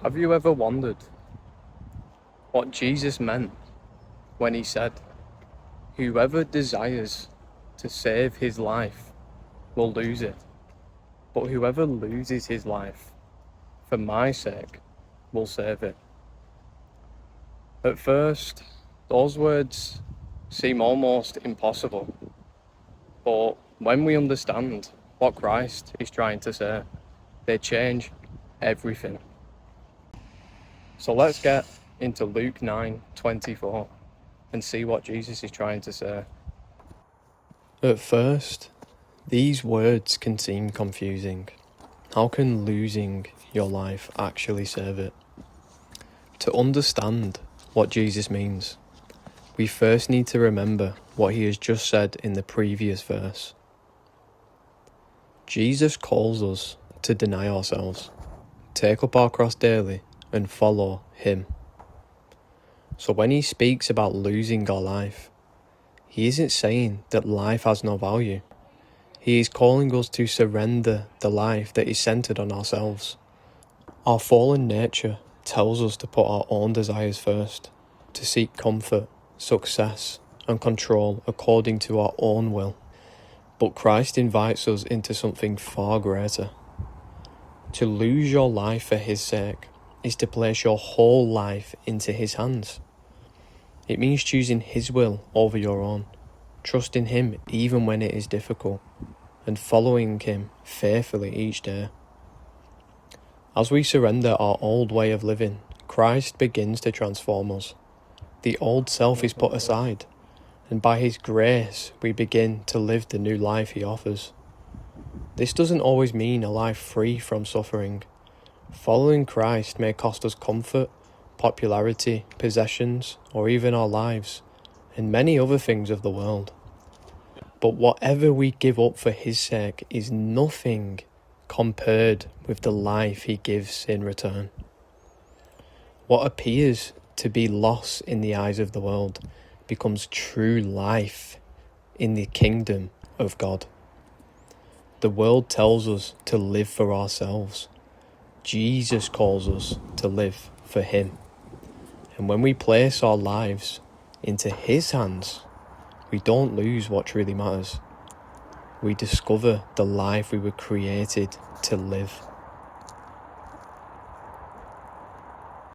Have you ever wondered what Jesus meant when he said, "Whoever desires to save his life will lose it, but whoever loses his life for my sake will save it"? At first, those words seem almost impossible, but when we understand what Christ is trying to say, they change everything. So let's get into Luke 9:24 and see what Jesus is trying to say. At first, these words can seem confusing. How can losing your life actually save it? To understand what Jesus means, we first need to remember what he has just said in the previous verse. Jesus calls us to deny ourselves, take up our cross daily, and follow him. So when he speaks about losing our life, he isn't saying that life has no value. He is calling us to surrender the life that is centered on ourselves. Our fallen nature tells us to put our own desires first, to seek comfort, success, and control according to our own will. But Christ invites us into something far greater. To lose your life for his sake is to place your whole life into his hands. It means choosing his will over your own, trusting him even when it is difficult, and following him faithfully each day. As we surrender our old way of living, Christ begins to transform us. The old self is put aside, and by his grace we begin to live the new life he offers. This doesn't always mean a life free from suffering. Following Christ may cost us comfort, popularity, possessions, or even our lives, and many other things of the world. But whatever we give up for his sake is nothing compared with the life he gives in return. What appears to be loss in the eyes of the world becomes true life in the kingdom of God. The world tells us to live for ourselves. Jesus calls us to live for him. And when we place our lives into his hands, we don't lose what truly matters. We discover the life we were created to live.